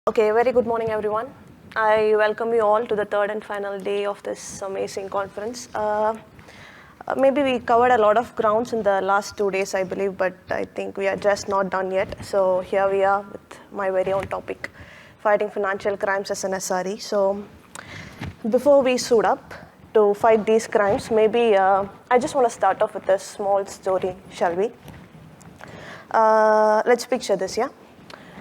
Okay, very good morning, everyone. I welcome you all to the third and final day of this amazing conference. Maybe we covered a lot of grounds in the last 2 days, I believe, but I think we are just not done yet. So here we are with my very own topic, fighting financial crimes as an SRE. So before we suit up to fight these crimes, maybe I just want to start off with a small story, shall we? Let's picture this, yeah?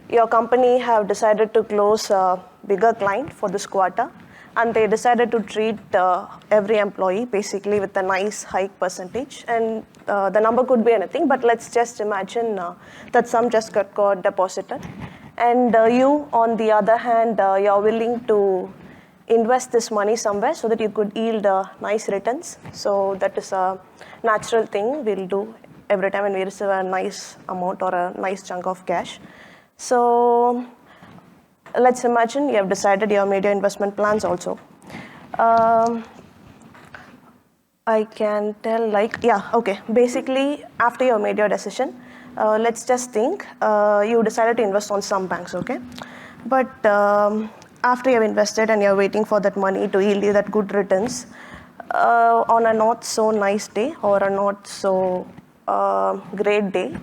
Your company have decided to close a bigger client for this quarter, and they decided to treat every employee basically with a nice hike percentage. And the number could be anything, but let's just imagine that some just got deposited. And you, on the other hand, you're willing to invest this money somewhere so that you could yield nice returns. So that is a natural thing we'll do every time when we receive a nice amount or a nice chunk of cash. So let's imagine you have decided you have made your investment plans also. I can tell basically after you have made your decision, let's just think you decided to invest on some banks, okay? But after you have invested and you're waiting for that money to yield you that good returns, on a not so nice day or a not so great day,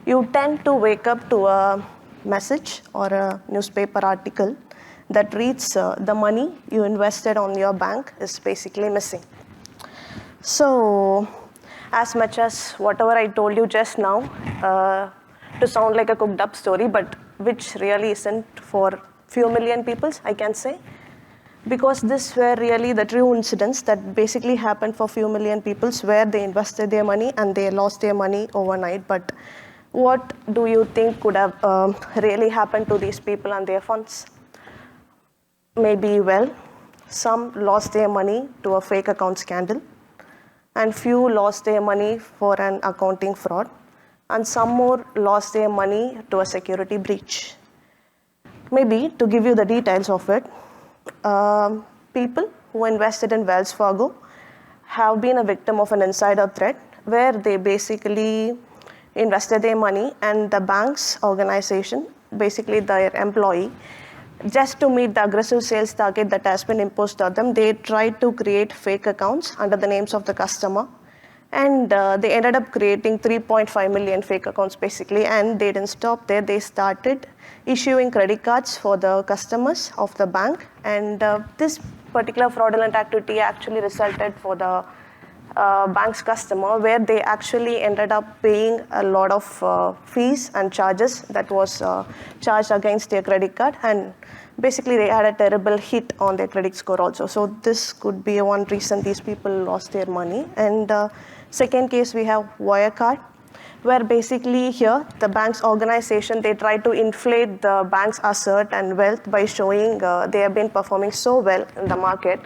you tend to wake up to a message or a newspaper article that reads the money you invested on your bank is basically missing. So as much as whatever I told you just now to sound like a cooked up story, but which really isn't for few million people, I can say, because this were really the true incidents that basically happened for few million people where they invested their money and they lost their money overnight. But what do you think could have really happened to these people and their funds? Maybe, well, some lost their money to a fake account scandal, and few lost their money for an accounting fraud, and some more lost their money to a security breach. Maybe to give you the details of it, people who invested in Wells Fargo have been a victim of an insider threat where they basically invested their money and the bank's organization, basically their employee, just to meet the aggressive sales target that has been imposed on them, they tried to create fake accounts under the names of the customer. And they ended up creating 3.5 million fake accounts basically, and they didn't stop there. They started issuing credit cards for the customers of the bank, and this particular fraudulent activity actually resulted for the bank's customer, where they actually ended up paying a lot of fees and charges that was charged against their credit card, and basically they had a terrible hit on their credit score also. So this could be one reason these people lost their money. And second case, we have Wirecard, where basically here the bank's organization, they try to inflate the bank's asset and wealth by showing they have been performing so well in the market,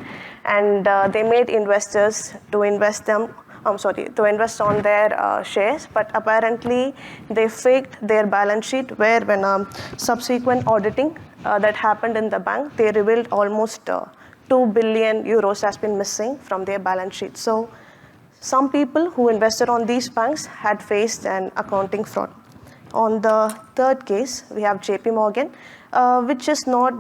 and they made investors to invest on their shares, but apparently they faked their balance sheet, where when subsequent auditing that happened in the bank, they revealed almost 2 billion euros has been missing from their balance sheet. So some people who invested on these banks had faced an accounting fraud. On the third case, we have JP Morgan, which is not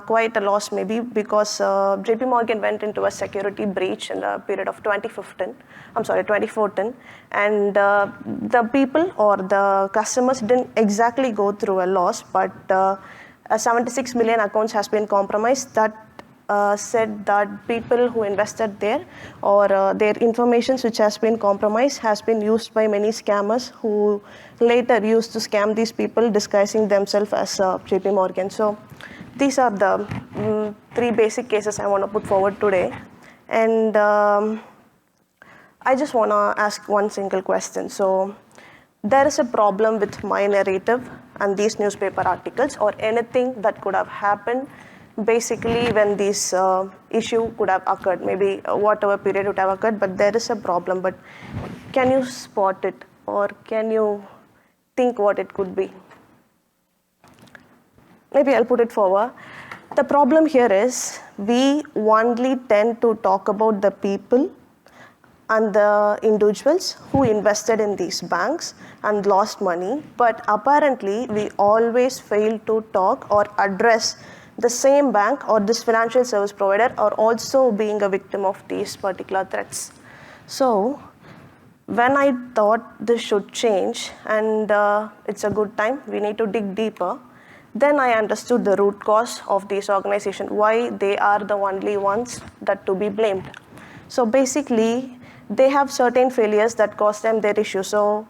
quite a loss maybe, because JP Morgan went into a security breach in the period of 2014, and the people or the customers didn't exactly go through a loss, but 76 million accounts has been compromised. That said that people who invested there or their information which has been compromised has been used by many scammers who later used to scam these people disguising themselves as JP Morgan. So these are the three basic cases I want to put forward today. And I just want to ask one single question. So there is a problem with my narrative and these newspaper articles or anything that could have happened basically when this issue could have occurred, maybe whatever period would have occurred, but there is a problem. But can you spot it, or can you think what it could be? Maybe I'll put it forward. The problem here is we only tend to talk about the people and the individuals who invested in these banks and lost money. But apparently, we always fail to talk or address the same bank or this financial service provider are also being a victim of these particular threats. So when I thought this should change and it's a good time, we need to dig deeper, then I understood the root cause of these organizations, why they are the only ones that to be blamed. So basically, they have certain failures that cause them their issue. So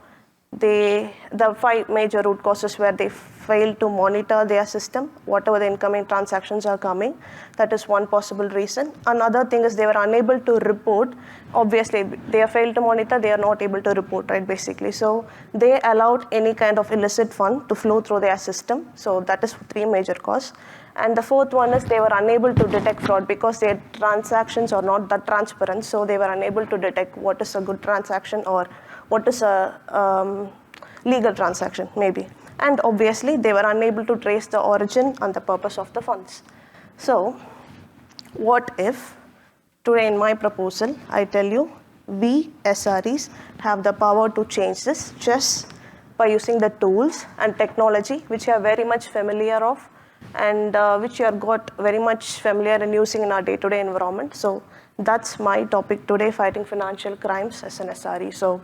the 5 major root causes where they fail to monitor their system, whatever the incoming transactions are coming, that is one possible reason. Another thing is they were unable to report. Obviously, they have failed to monitor, they are not able to report, right, basically. So they allowed any kind of illicit fund to flow through their system. So that is 3 major causes. And the 4th one is they were unable to detect fraud because their transactions are not that transparent. So they were unable to detect what is a good transaction or what is a legal transaction, maybe. And obviously, they were unable to trace the origin and the purpose of the funds. So what if today in my proposal, I tell you, we SREs have the power to change this just by using the tools and technology which you are very much familiar of and which you have got very much familiar in using in our day-to-day environment. So that's my topic today, fighting financial crimes as an SRE. So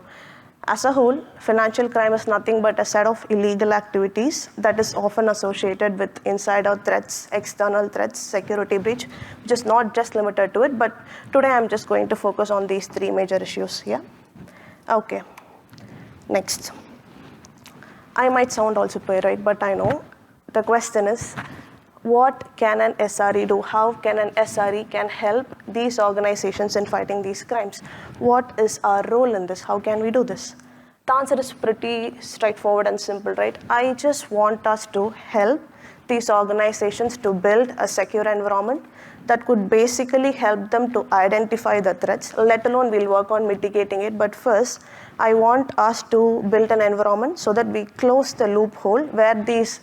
as a whole, financial crime is nothing but a set of illegal activities that is often associated with insider threats, external threats, security breach, which is not just limited to it, but today I'm just going to focus on these 3 major issues here. Okay, next. I might sound also right, but I know the question is, what can an SRE do? How can an SRE can help these organizations in fighting these crimes? What is our role in this? How can we do this? The answer is pretty straightforward and simple, right? I just want us to help these organizations to build a secure environment that could basically help them to identify the threats, let alone we'll work on mitigating it. But first, I want us to build an environment so that we close the loophole where these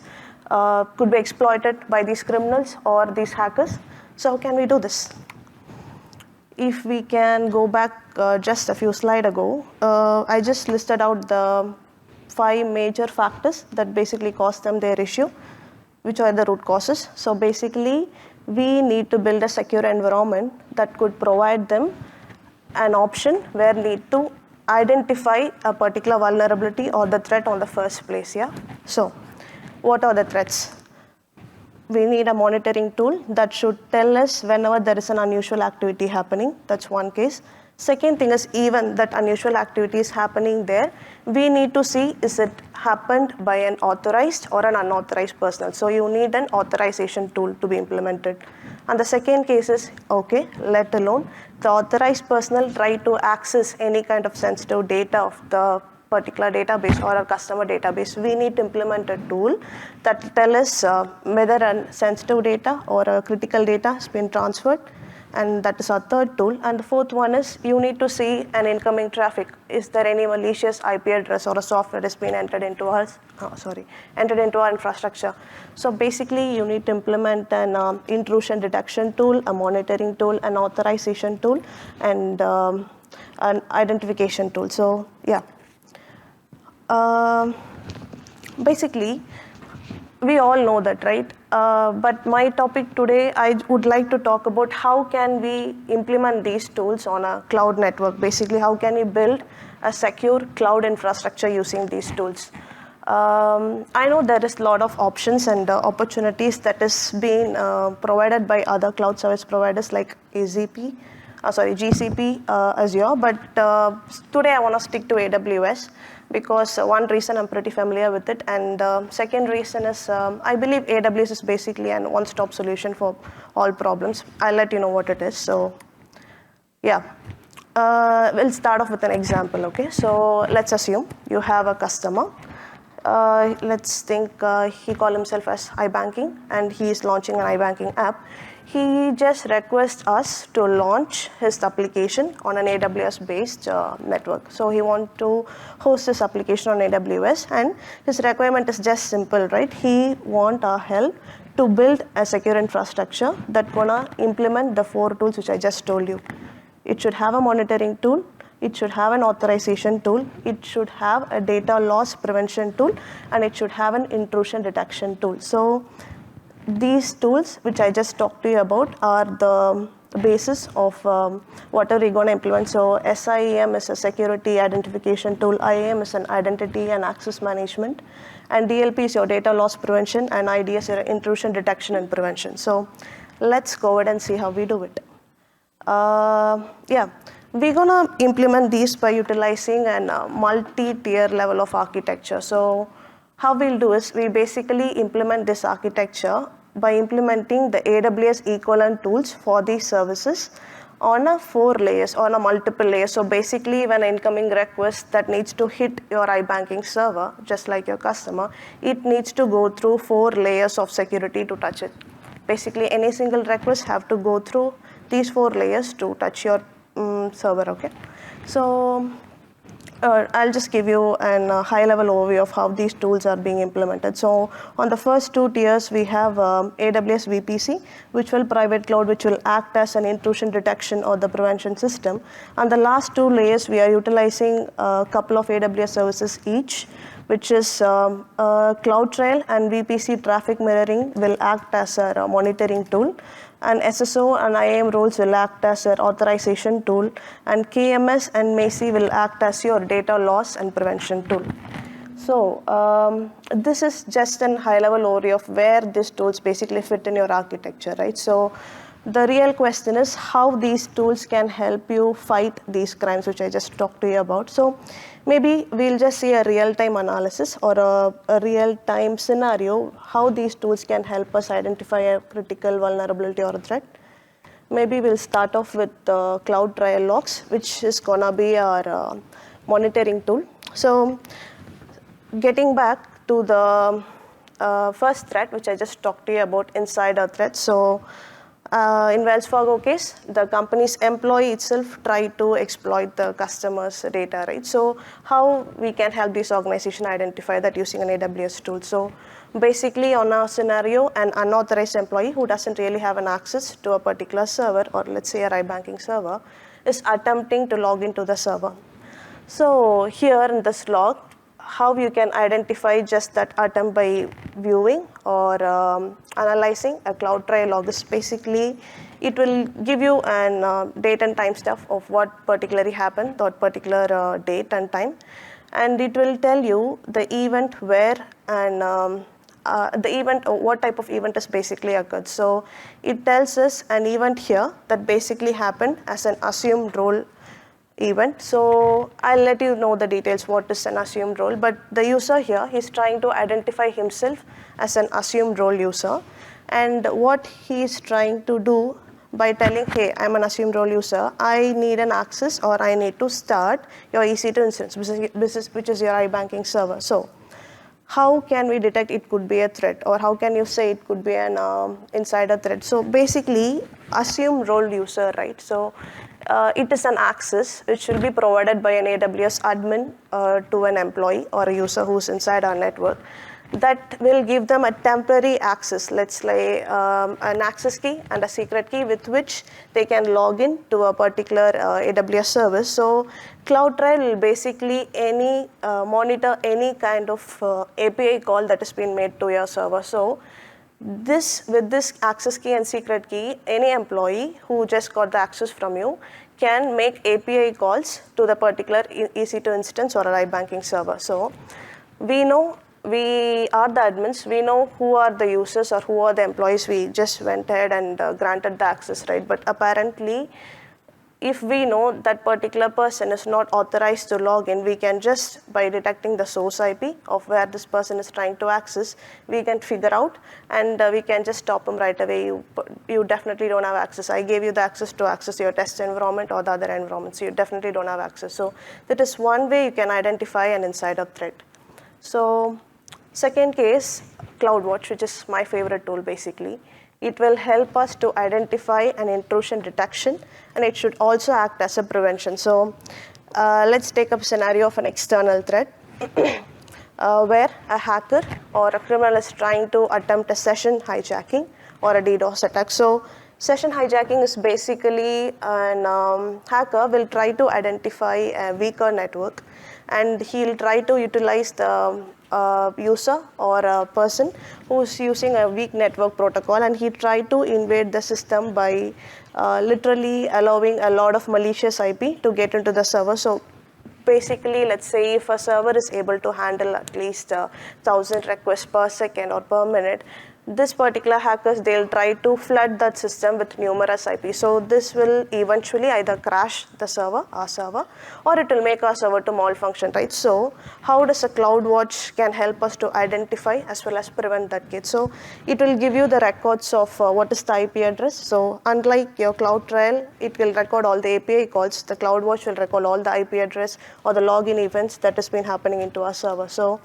could be exploited by these criminals or these hackers. So how can we do this? If we can go back just a few slides ago, I just listed out the 5 major factors that basically cause them their issue, which are the root causes. So basically, we need to build a secure environment that could provide them an option where need to identify a particular vulnerability or the threat on the first place. Yeah. So what are the threats? We need a monitoring tool that should tell us whenever there is an unusual activity happening. That's one case. Second thing is, even that unusual activity is happening there, we need to see is it happened by an authorized or an unauthorized personnel. So you need an authorization tool to be implemented. And the second case is, okay, let alone the authorized personnel try to access any kind of sensitive data of the particular database or a customer database, we need to implement a tool that tells us whether a sensitive data or a critical data has been transferred, and that is our third tool. And the 4th one is you need to see an incoming traffic. Is there any malicious IP address or a software that has been entered into our infrastructure? So basically, you need to implement an intrusion detection tool, a monitoring tool, an authorization tool, and an identification tool. So yeah. Basically, we all know that, right? But my topic today, I would like to talk about how can we implement these tools on a cloud network. Basically, how can we build a secure cloud infrastructure using these tools? I know there is a lot of options and opportunities that is being provided by other cloud service providers like GCP, Azure, but today I want to stick to AWS because one reason I'm pretty familiar with it, and second reason is I believe AWS is basically an one-stop solution for all problems. I'll let you know what it is. So yeah, we'll start off with an example, okay? So let's assume you have a customer. Let's think he calls himself as iBanking and he is launching an iBanking app. He just requests us to launch his application on an AWS-based network. So he wants to host this application on AWS, and his requirement is just simple, right? He wants our help to build a secure infrastructure that's gonna implement the 4 tools which I just told you. It should have a monitoring tool, it should have an authorization tool, it should have a data loss prevention tool, and it should have an intrusion detection tool. So these tools, which I just talked to you about, are the basis of whatever we're going to implement. So SIEM is a security identification tool, IAM is an identity and access management, and DLP is your data loss prevention, and ID is your intrusion detection and prevention. So let's go ahead and see how we do it. We're going to implement these by utilizing a multi-tier level of architecture. So how we'll do is we basically implement this architecture by implementing the AWS equivalent tools for these services on a 4 layers, on a multiple layers. So basically when an incoming request that needs to hit your iBanking server, just like your customer, it needs to go through 4 layers of security to touch it. Basically any single request have to go through these 4 layers to touch your server, okay? So I'll just give you a high-level overview of how these tools are being implemented. So on the first 2 tiers, we have AWS VPC, virtual private cloud, which will act as an intrusion detection or the prevention system. And the last 2 layers, we are utilizing a couple of AWS services each, which is CloudTrail and VPC traffic mirroring will act as a monitoring tool. And SSO and IAM roles will act as an authorization tool, and KMS and Macy will act as your data loss and prevention tool. So this is just a high-level overview of where these tools basically fit in your architecture, right? So the real question is how these tools can help you fight these crimes, which I just talked to you about. So maybe we'll just see a real-time analysis or a real-time scenario, how these tools can help us identify a critical vulnerability or a threat. Maybe we'll start off with CloudTrail logs, which is gonna be our monitoring tool. So getting back to the first threat, which I just talked to you about, insider threat. So in Wells Fargo case, the company's employee itself tried to exploit the customer's data, right? So how we can help this organization identify that using an AWS tool? So basically on a scenario, an unauthorized employee who doesn't really have an access to a particular server, or let's say a iBanking server, is attempting to log into the server. So here in this log, how you can identify just that attempt by viewing or analyzing a CloudTrail log is basically, it will give you an date and time stuff of what particularly happened, that particular date and time. And it will tell you the event where and what type of event has basically occurred. So it tells us an event here that basically happened as an assumed role event. So I'll let you know the details what is an assumed role, but the user here, he's trying to identify himself as an assumed role user, and what he's trying to do by telling, hey, I'm an assumed role user, I need an access or I need to start your EC2 instance, which is your iBanking server. So how can we detect it could be a threat, or how can you say it could be an insider threat? So basically, assumed role user, right? So it is an access which will be provided by an AWS admin to an employee or a user who's inside our network that will give them a temporary access, let's say an access key and a secret key with which they can log in to a particular AWS service. So CloudTrail will basically monitor any kind of API call that has been made to your server. So with this access key and secret key, any employee who just got the access from you can make API calls to the particular EC2 instance or an iBanking server. So we know we are the admins, we know who are the users or who are the employees we just went ahead and granted the access, right? But apparently, if we know that particular person is not authorized to log in, we can just, by detecting the source IP of where this person is trying to access, we can figure out and we can just stop them right away. You definitely don't have access. I gave you the access to access your test environment or the other environment, so you definitely don't have access. So that is one way you can identify an insider threat. So second case, CloudWatch, which is my favorite tool basically. It will help us to identify an intrusion detection, and it should also act as a prevention. So let's take up a scenario of an external threat where a hacker or a criminal is trying to attempt a session hijacking or a DDoS attack. So Session hijacking is basically an hacker will try to identify a weaker network, and he'll try to utilize the user or a person who's using a weak network protocol, and he tried to invade the system by literally allowing a lot of malicious IP to get into the server. So basically, let's say if a server is able to handle at least 1,000 requests per second or per minute, this particular hackers, they'll try to flood that system with numerous IPs. So this will eventually either crash the server, our server, or it will make our server to malfunction, right? So how does a CloudWatch can help us to identify as well as prevent that case? So it will give you the records of what is the IP address. So unlike your CloudTrail, it will record all the API calls. The CloudWatch will record all the IP address or the login events that has been happening into our server. So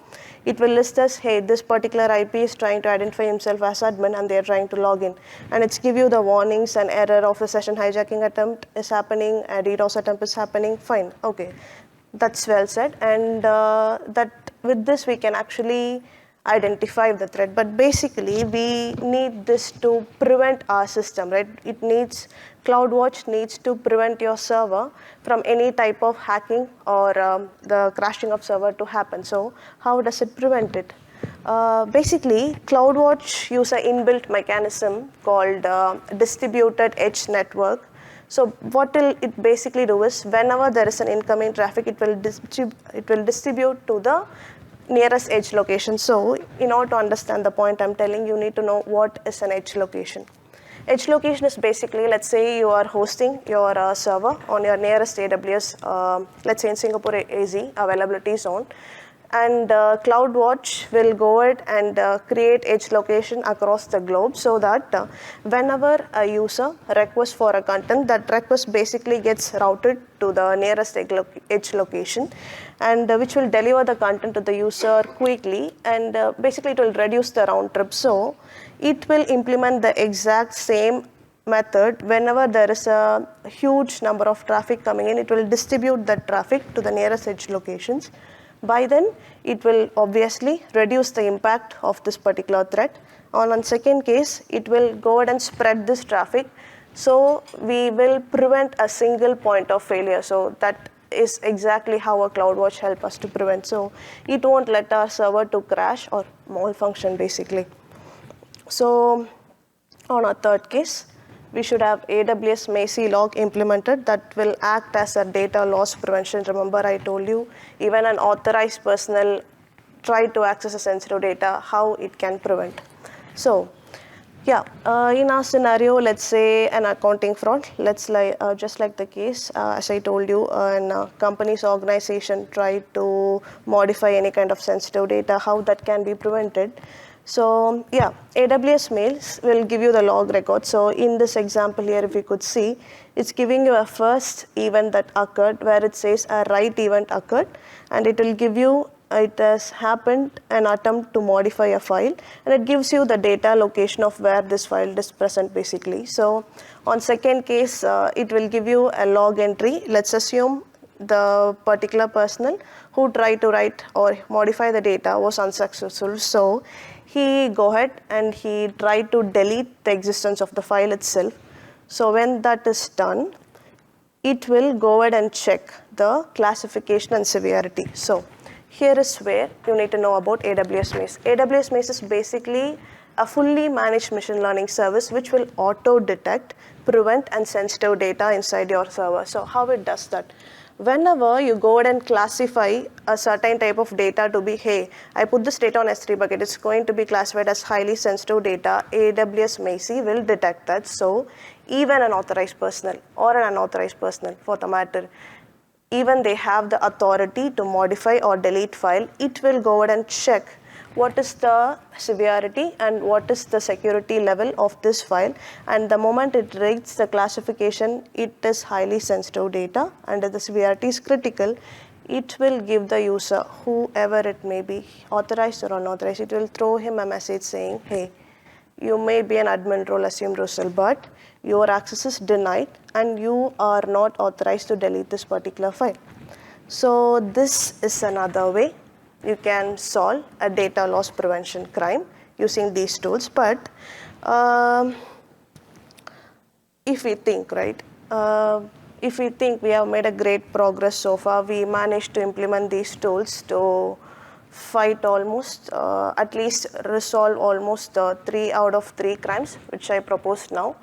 it will list us, hey, this particular IP is trying to identify himself as admin and they are trying to log in. And it's give you the warnings, an error of a session hijacking attempt is happening, a DDoS attempt is happening, fine, okay. That's well said. And that with this we can actually identify the threat. But basically we need this to prevent our system, right? It needs, CloudWatch needs to prevent your server from any type of hacking or the crashing of server to happen. So how does it prevent it? Basically, CloudWatch uses an inbuilt mechanism called distributed edge network. So what will it basically do is, whenever there is an incoming traffic, it will distribute to the nearest edge location. So in order to understand the point I'm telling, you need to know what is an edge location. Edge location is basically, let's say you are hosting your server on your nearest AWS, let's say in Singapore AZ, availability zone. And CloudWatch will go ahead and create edge location across the globe, so that whenever a user requests for a content, that request basically gets routed to the nearest edge location, and which will deliver the content to the user quickly, and basically it will reduce the round trip. So it will implement the exact same method whenever there is a huge number of traffic coming in. It will distribute that traffic to the nearest edge locations. By then, it will obviously reduce the impact of this particular threat. On second case, it will go ahead and spread this traffic. So we will prevent a single point of failure. So that is exactly how a CloudWatch helps us to prevent. So it won't let our server to crash or malfunction basically. So on our third case, we should have AWS Macie log implemented that will act as a data loss prevention. Remember, I told you, even an authorized personnel try to access a sensitive data, how it can prevent. So, yeah, in our scenario, let's say an accounting fraud. Let's just like the case, as I told you, a company's organization tried to modify any kind of sensitive data, how that can be prevented. So yeah, AWS Mails will give you the log record. So in this example here, if you could see, it's giving you a first event that occurred where it says a write event occurred, and it will give you it has happened an attempt to modify a file, and it gives you the data location of where this file is present basically. So on second case, it will give you a log entry. Let's assume the particular personnel who tried to write or modify the data was unsuccessful. So he go ahead and he tried to delete the existence of the file itself. So when that is done, it will go ahead and check the classification and severity. So here is where you need to know about AWS Maze. AWS Maze is basically a fully managed machine learning service which will auto-detect, prevent, and sensitive data inside your server. So how it does that? Whenever you go ahead and classify a certain type of data to be, hey, I put this data on S3 bucket, it's going to be classified as highly sensitive data, AWS Macie will detect that. So even an authorized personnel or an unauthorized personnel for the matter, even they have the authority to modify or delete file, it will go ahead and check what is the severity and what is the security level of this file, and the moment it reads the classification, it is highly sensitive data and the severity is critical, it will give the user, whoever it may be, authorized or unauthorized, it will throw him a message saying, hey, you may be an admin role, assume Russell, but your access is denied and you are not authorized to delete this particular file. So this is another way you can solve a data loss prevention crime using these tools. But if we think, right, if we think we have made a great progress so far, we managed to implement these tools to fight almost, at least resolve almost 3 out of 3 crimes, which I propose now.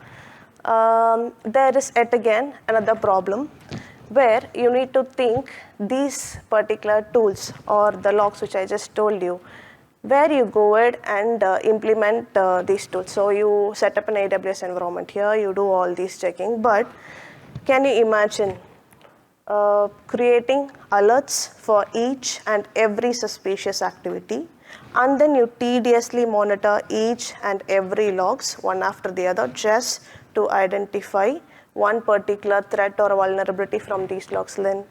There is yet again another problem where you need to think these particular tools or the logs which I just told you, where you go ahead and implement these tools. So you set up an AWS environment here, you do all these checking, but can you imagine creating alerts for each and every suspicious activity, and then you tediously monitor each and every logs one after the other just to identify one particular threat or vulnerability from these logs? Then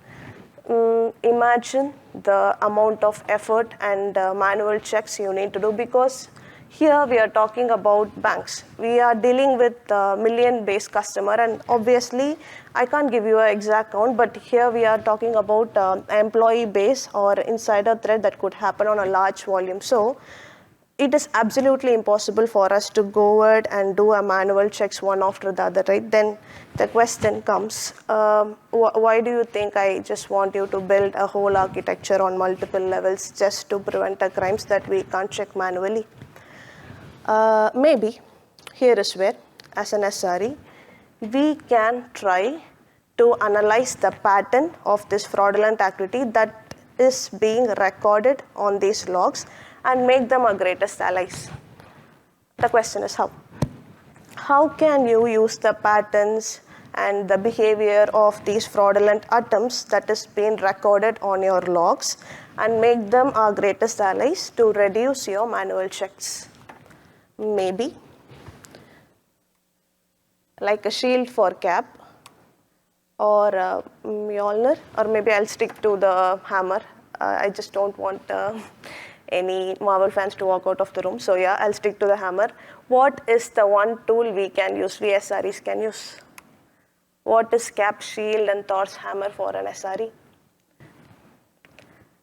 imagine the amount of effort and manual checks you need to do, because here we are talking about banks. We are dealing with million-based customer, and obviously I can't give you an exact count, but here we are talking about employee base or insider threat that could happen on a large volume. So it is absolutely impossible for us to go ahead and do a manual checks one after the other, right? Then the question comes, why do you think I just want you to build a whole architecture on multiple levels just to prevent the crimes that we can't check manually? Maybe here is where, as an SRE, we can try to analyze the pattern of this fraudulent activity that is being recorded on these logs and make them our greatest allies. The question is how? How can you use the patterns and the behavior of these fraudulent attempts that is being recorded on your logs and make them our greatest allies to reduce your manual checks? Maybe like a shield for cap, or Mjolnir, or maybe I'll stick to the hammer. I just don't want any Marvel fans to walk out of the room. So yeah, I'll stick to the hammer. What is the one tool we can use, we SREs can use? What is Cap, Shield, and Thor's hammer for an SRE?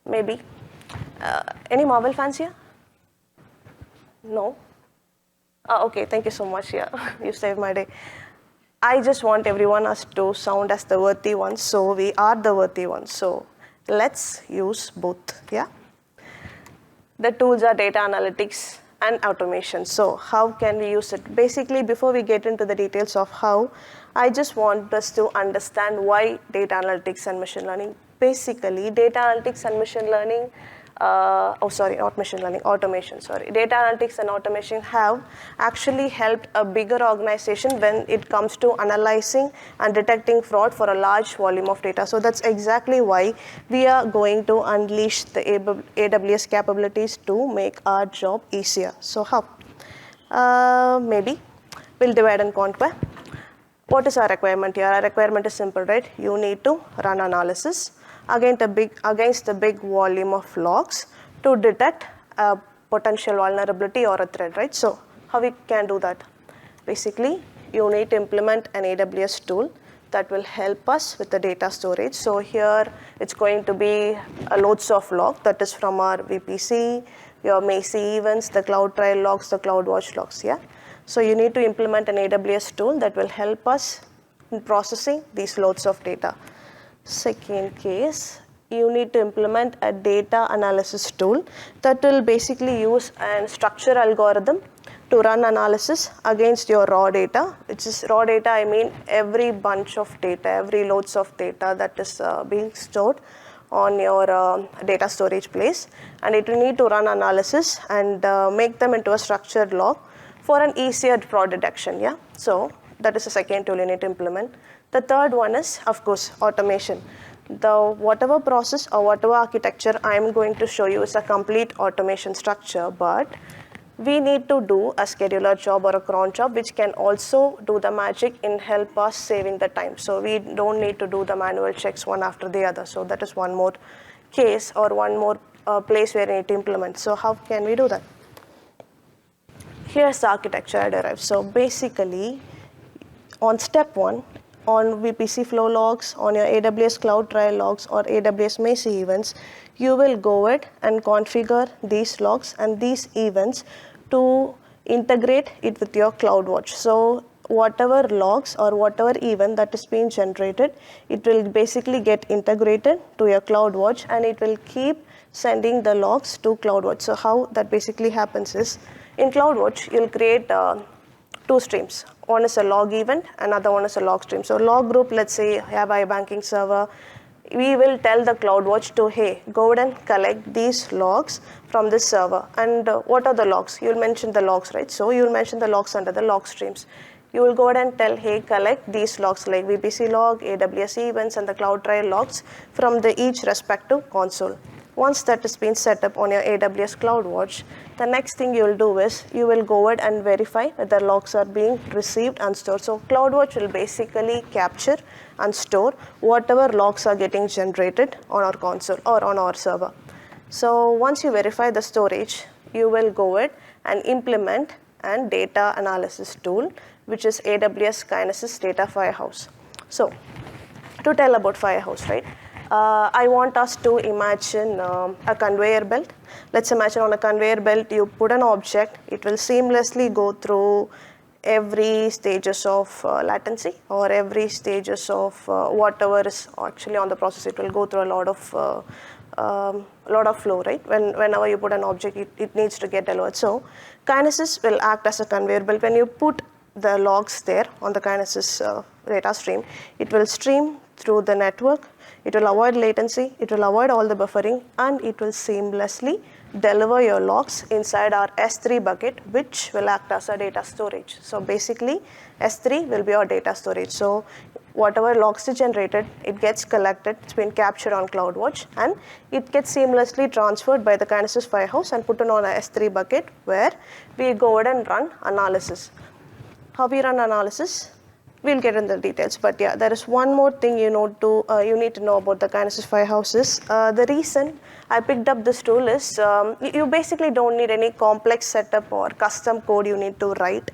Maybe. Any Marvel fans here? No? Okay, thank you so much. Yeah, you saved my day. I just want everyone us to sound as the worthy ones, so we are the worthy ones. So let's use both, yeah? The tools are data analytics and automation. So how can we use it? Basically, before we get into the details of how, I just want us to understand why data analytics and machine learning. Basically, data analytics and machine learning, not machine learning, automation, Data analytics and automation have actually helped a bigger organization when it comes to analyzing and detecting fraud for a large volume of data. So that's exactly why we are going to unleash the AWS capabilities to make our job easier. So how? Maybe we'll divide and conquer. What is our requirement here? Our requirement is simple, right? You need to run analysis against the big volume of logs to detect a potential vulnerability or a threat, right? So how we can do that? Basically, you need to implement an AWS tool that will help us with the data storage. So here it's going to be loads of log that is from our VPC, your Macy events, the CloudTrail logs, the CloudWatch logs, yeah? So you need to implement an AWS tool that will help us in processing these loads of data. Second case, you need to implement a data analysis tool that will basically use a structure algorithm to run analysis against your raw data, which is raw data, I mean every bunch of data, every loads of data that is being stored on your data storage place. And it will need to run analysis and make them into a structured log for an easier fraud detection, yeah? So that is the second tool you need to implement. The third one is, of course, automation. Whatever process or whatever architecture I'm going to show you is a complete automation structure, but we need to do a scheduler job or a cron job, which can also do the magic in help us saving the time. So we don't need to do the manual checks one after the other. So that is one more case or one more place where we need to implement. So how can we do that? Here's the architecture I derived. So basically, on step 1, on VPC flow logs, on your AWS CloudTrail logs or AWS Macy events, you will go ahead and configure these logs and these events to integrate it with your CloudWatch. So whatever logs or whatever event that is being generated, it will basically get integrated to your CloudWatch and it will keep sending the logs to CloudWatch. So how that basically happens is, in CloudWatch, you'll create two streams. One is a log event, another one is a log stream. So log group, let's say, have iBanking server. We will tell the CloudWatch to, hey, go ahead and collect these logs from this server. And what are the logs? You'll mention the logs, right? So you'll mention the logs under the log streams. You will go ahead and tell, hey, collect these logs like VPC log, AWS events, and the CloudTrail logs from the each respective console. Once that has been set up on your AWS CloudWatch, the next thing you will do is you will go ahead and verify whether logs are being received and stored. So CloudWatch will basically capture and store whatever logs are getting generated on our console or on our server. So once you verify the storage, you will go ahead and implement an data analysis tool, which is AWS Kinesis Data Firehouse. So to tell about Firehouse, right? I want us to imagine a conveyor belt. Let's imagine on a conveyor belt, you put an object, it will seamlessly go through every stages of latency or every stages of whatever is actually on the process. It will go through a lot of flow, right? Whenever you put an object, it needs to get delivered. So Kinesis will act as a conveyor belt. When you put the logs there on the Kinesis data stream, it will stream through the network. It will avoid latency, it will avoid all the buffering, and it will seamlessly deliver your logs inside our S3 bucket, which will act as a data storage. So basically, S3 will be our data storage. So whatever logs is generated, it gets collected, it's been captured on CloudWatch, and it gets seamlessly transferred by the Kinesis Firehouse and put on a S3 bucket where we go ahead and run analysis. How we run analysis? We'll get into the details, but yeah, there is one more thing you need to know about the Kinesis Firehouses. The reason I picked up this tool is you basically don't need any complex setup or custom code you need to write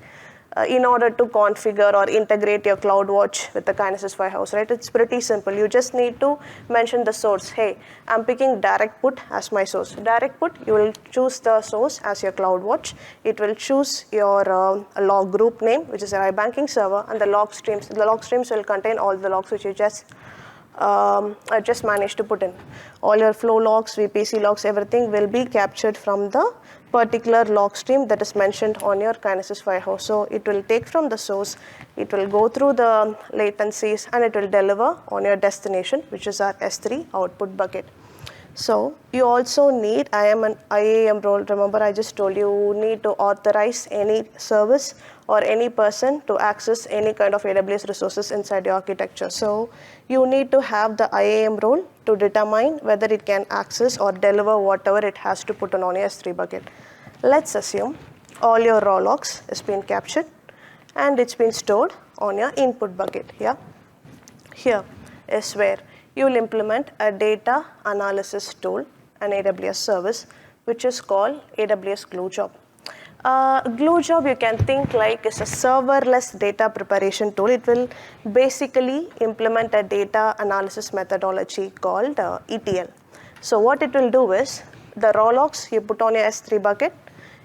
in order to configure or integrate your CloudWatch with the Kinesis Firehouse, right? It's pretty simple. You just need to mention the source. Hey, I'm picking direct put as my source. Direct put, you will choose the source as your CloudWatch. It will choose your log group name, which is your iBanking server, and the log streams. The log streams will contain all the logs which you just managed to put in. All your flow logs, VPC logs, everything will be captured from the particular log stream that is mentioned on your Kinesis Firehouse. So it will take from the source, it will go through the latencies, and it will deliver on your destination, which is our S3 output bucket. So you also need IAM role. Remember, I just told you need to authorize any service or any person to access any kind of AWS resources inside your architecture. So you need to have the IAM role to determine whether it can access or deliver whatever it has to put on your S3 bucket. Let's assume all your raw logs is being captured and it's been stored on your input bucket. Yeah? Here is where you will implement a data analysis tool, an AWS service, which is called AWS Glue Job. Glue Job, you can think like is a serverless data preparation tool. It will basically implement a data analysis methodology called ETL. So what it will do is, the raw logs you put on your S3 bucket,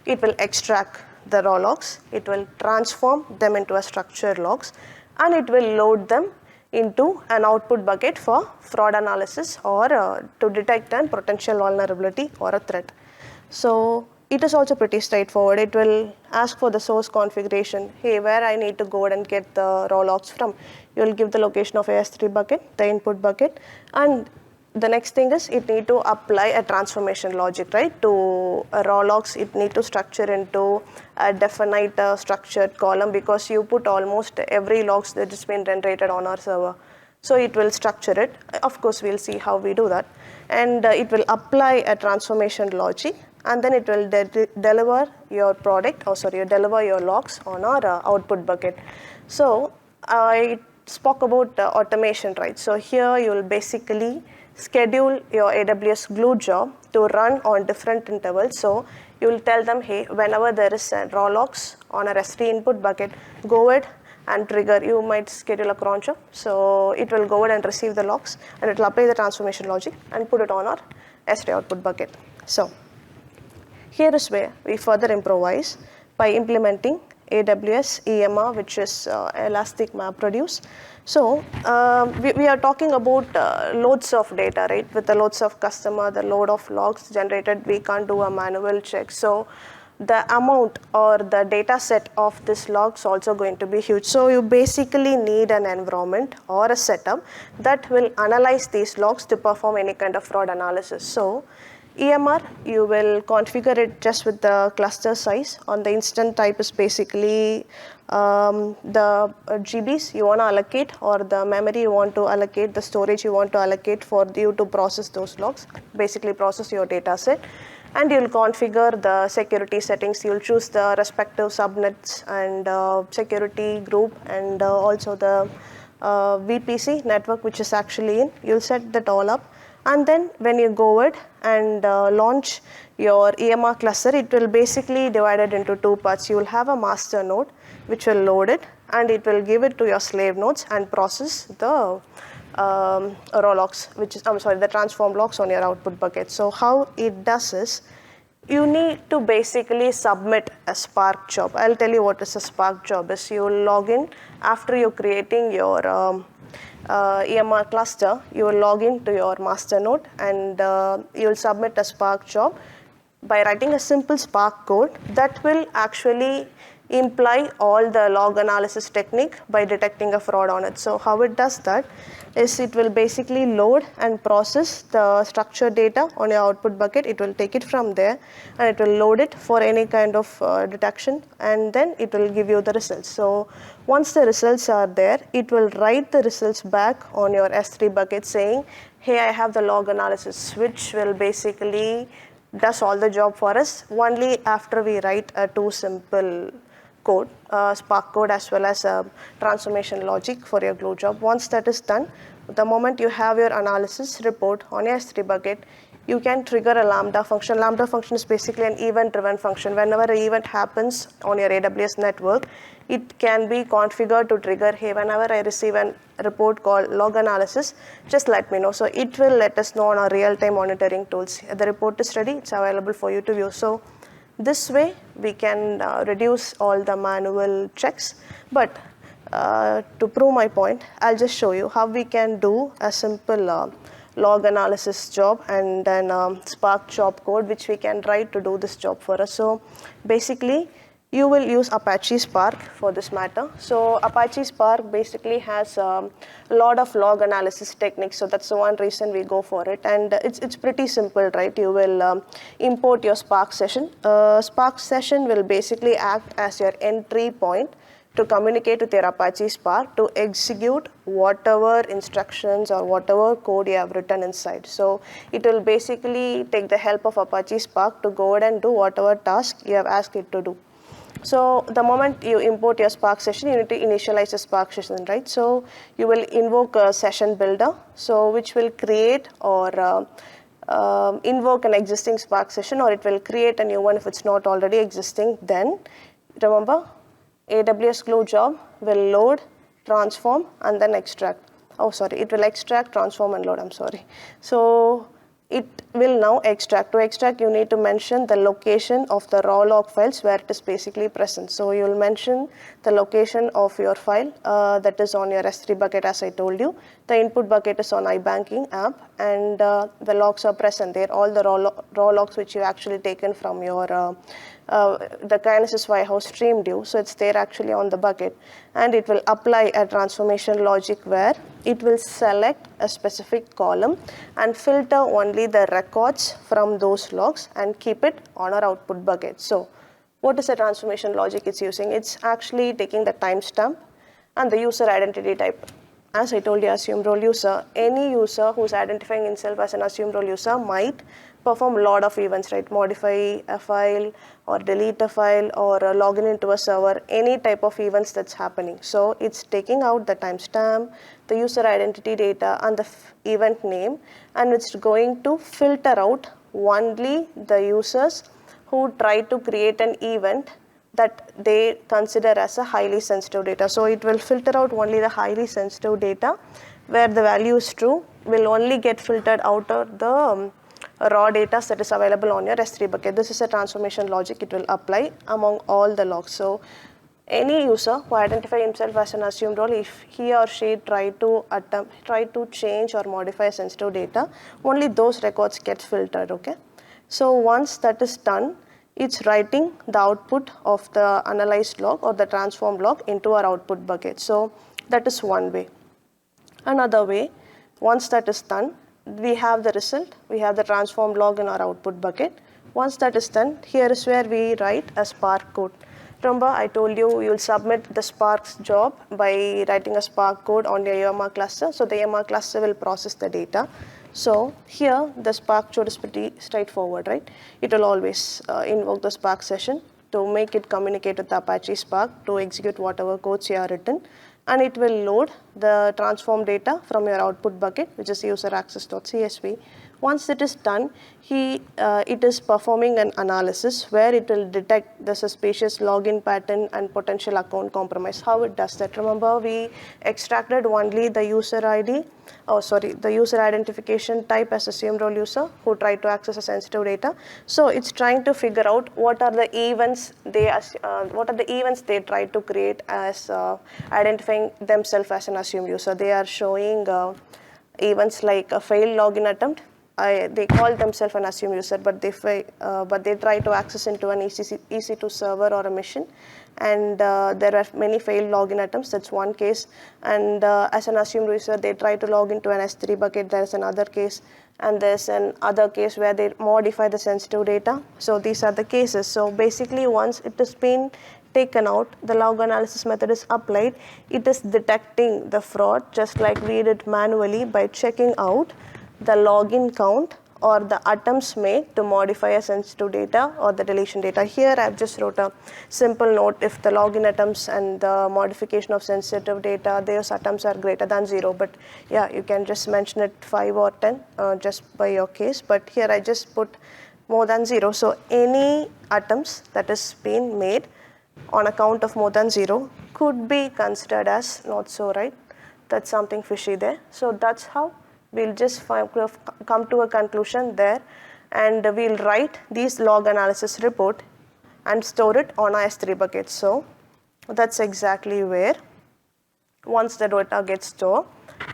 it will extract the raw logs, it will transform them into a structured logs, and it will load them into an output bucket for fraud analysis or to detect a potential vulnerability or a threat. So it is also pretty straightforward. It will ask for the source configuration. Hey, where I need to go and get the raw logs from. You will give the location of a S3 bucket, the input bucket, and the next thing is it need to apply a transformation logic, right? To raw logs, it need to structure into a definite structured column because you put almost every logs that has been generated on our server. So it will structure it. Of course, we'll see how we do that. And it will apply a transformation logic, and then it will deliver your deliver your logs on our output bucket. So I spoke about automation, right? So here you will basically schedule your AWS Glue job to run on different intervals. So you will tell them, hey, whenever there is a raw logs on a S3 input bucket, go ahead and trigger. You might schedule a cron job. So it will go ahead and receive the logs, and it will apply the transformation logic and put it on our S3 output bucket. So here is where we further improvise by implementing AWS EMR, which is Elastic MapReduce. So we are talking about loads of data, right? With the loads of customer, the load of logs generated, we can't do a manual check. So the amount or the data set of this logs also going to be huge. So you basically need an environment or a setup that will analyze these logs to perform any kind of fraud analysis. So EMR, you will configure it just with the cluster size. On the instant type is basically the GBs you want to allocate, or the memory you want to allocate, the storage you want to allocate for you to process those logs, basically process your data set. And you'll configure the security settings. You'll choose the respective subnets and security group, and also the VPC network which is actually in. You'll set that all up. And then when you go ahead and launch your EMR cluster, it will basically divide it into two parts. You will have a master node which will load it, and it will give it to your slave nodes and process the raw logs, the transform logs on your output bucket. So how it does is, you need to basically submit a Spark job. I'll tell you what is a Spark job is. You will log in after you're creating your EMR cluster. You will log in to your master node, and you will submit a Spark job by writing a simple Spark code that will actually imply all the log analysis technique by detecting a fraud on it. So how it does that is, it will basically load and process the structured data on your output bucket. It will take it from there and it will load it for any kind of detection, and then it will give you the results. So once the results are there, it will write the results back on your S3 bucket saying, hey, I have the log analysis, which will basically does all the job for us only after we write a two simple code, Spark code, as well as a transformation logic for your glue job. Once that is done, the moment you have your analysis report on your S3 bucket, you can trigger a Lambda function. Lambda function is basically an event-driven function. Whenever an event happens on your AWS network, it can be configured to trigger, hey, whenever I receive a report called log analysis, just let me know. So it will let us know on our real-time monitoring tools. The report is ready, it's available for you to view. So this way, we can reduce all the manual checks. But to prove my point, I'll just show you how we can do a simple log analysis job and then Spark job code, which we can write to do this job for us. So basically, you will use Apache Spark for this matter. So Apache Spark basically has a lot of log analysis techniques. So that's the one reason we go for it. And it's pretty simple, right? You will import your Spark session. Spark session will basically act as your entry point to communicate with your Apache Spark to execute whatever instructions or whatever code you have written inside. So it will basically take the help of Apache Spark to go ahead and do whatever task you have asked it to do. So the moment you import your Spark session, you need to initialize the Spark session, right? So you will invoke a session builder, so which will create or invoke an existing Spark session, or it will create a new one if it's not already existing. Then remember, AWS glue job will load, transform, and then extract. Oh, sorry, it will extract, transform, and load. I'm sorry. So it will now extract. To extract, you need to mention the location of the raw log files where it is basically present. So you'll mention the location of your file that is on your S3 bucket, as I told you. The input bucket is on iBanking app, and the logs are present there. All the raw logs which you actually taken from your the Kinesis Warehouse stream due. So it's there actually on the bucket, and it will apply a transformation logic where it will select a specific column and filter only the records from those logs and keep it on our output bucket. So what is the transformation logic it's using? It's actually taking the timestamp and the user identity type. As I told you, assume role user, any user who's identifying himself as an assume role user might perform a lot of events, right? Modify a file or delete a file or log in into a server, any type of events that's happening. So it's taking out the timestamp, the user identity data, and the event name, and it's going to filter out only the users who try to create an event that they consider as a highly sensitive data. So it will filter out only the highly sensitive data where the value is true, will only get filtered out of the raw data that is available on your S3 bucket. This is a transformation logic. It will apply among all the logs. So any user who identify himself as an assumed role, if he or she try to change or modify sensitive data, only those records get filtered, okay? So once that is done, it's writing the output of the analyzed log or the transformed log into our output bucket. So that is one way. Another way, once that is done, we have the result, we have the transformed log in our output bucket. Once that is done, here is where we write a Spark code. Remember, I told you you'll submit the Spark's job by writing a Spark code on your EMR cluster. So the EMR cluster will process the data. So here, the Spark code is pretty straightforward, right? It will always invoke the Spark session to make it communicate with the Apache Spark to execute whatever codes you have written. And it will load the transform data from your output bucket, which is useraccess.csv. Once it is done, it is performing an analysis where it will detect the suspicious login pattern and potential account compromise. How it does that? Remember, we extracted only the user ID, the user identification type as assumed role user who tried to access a sensitive data. So it's trying to figure out what are the events they try to create as identifying themselves as an assumed user. They are showing events like a failed login attempt. They call themselves an assumed user, but they try to access into an EC2 server or a machine, and there are many failed login attempts. That's one case. And as an assumed user, they try to log into an S3 bucket. There is another case, and there's another case where they modify the sensitive data. So these are the cases. So basically, once it has been taken out, the log analysis method is applied. It is detecting the fraud just like we did manually by checking out the login count or the attempts made to modify a sensitive data or the deletion data. Here I've just wrote a simple note: if the login attempts and the modification of sensitive data, those attempts are greater than 0. But yeah, you can just mention it 5 or 10 just by your case. But here I just put more than 0. So any attempts that is being made on account of more than 0 could be considered as not so, right? That's something fishy there. So that's how we'll just come to a conclusion there, and we'll write these log analysis report and store it on our S3 bucket. So that's exactly where, once the data gets stored,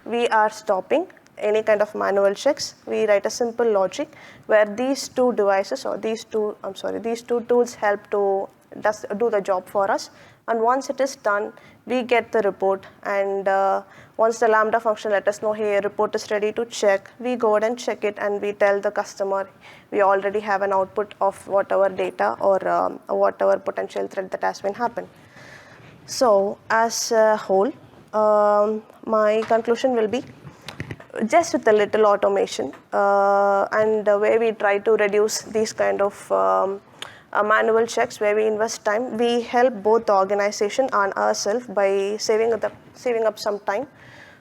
we are stopping any kind of manual checks. We write a simple logic where these two devices or these two tools help to do the job for us. And once it is done, we get the report, and once the Lambda function let us know, hey, report is ready to check, we go ahead and check it, and we tell the customer we already have an output of whatever data or whatever potential threat that has been happened. So as a whole, my conclusion will be, just with a little automation and where we try to reduce these kind of manual checks, where we invest time, we help both the organization and ourselves by saving up some time.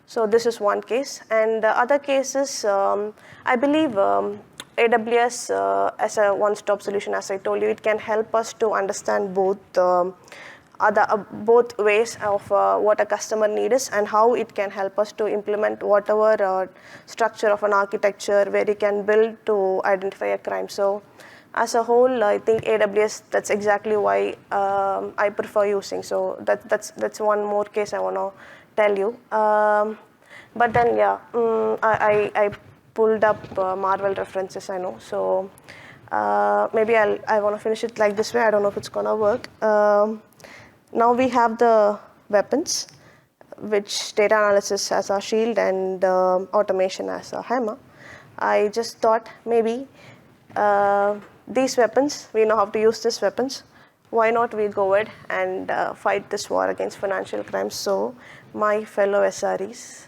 So this is one case. And other cases, I believe AWS as a one-stop solution, as I told you, it can help us to understand both ways of what a customer need is and how it can help us to implement whatever structure of an architecture where we can build to identify a crime. So as a whole, I think AWS, that's exactly why I prefer using. So that's one more case I want to tell you. But then, yeah, I pulled up Marvel references, I know. So maybe I want to finish it like this way. I don't know if it's going to work. Now we have the weapons, which data analysis as our shield and automation as a hammer. I just thought maybe these weapons, we know how to use these weapons. Why not we go ahead and fight this war against financial crimes? So my fellow SREs,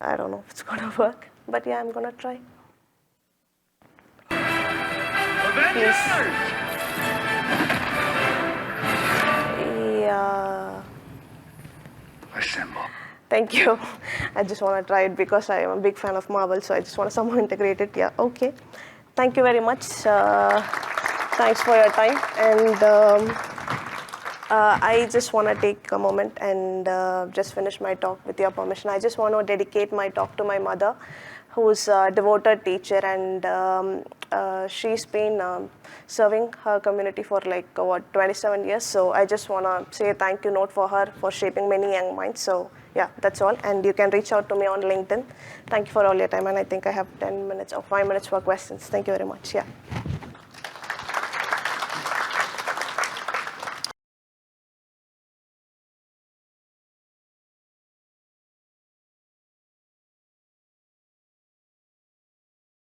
I don't know if it's going to work, but yeah, I'm going to try. Please. Yeah. Assemble. Thank you. I just want to try it because I am a big fan of Marvel, so I just want to somehow integrate it. Yeah, okay. Thank you very much. Thanks for your time. And I just want to take a moment and just finish my talk with your permission. I just want to dedicate my talk to my mother. who's a devoted teacher, and she's been serving her community for like 27 years. So I just want to say a thank you note for her for shaping many young minds. So yeah, that's all. And you can reach out to me on LinkedIn. Thank you for all your time. And I think I have 10 minutes or 5 minutes for questions. Thank you very much. Yeah.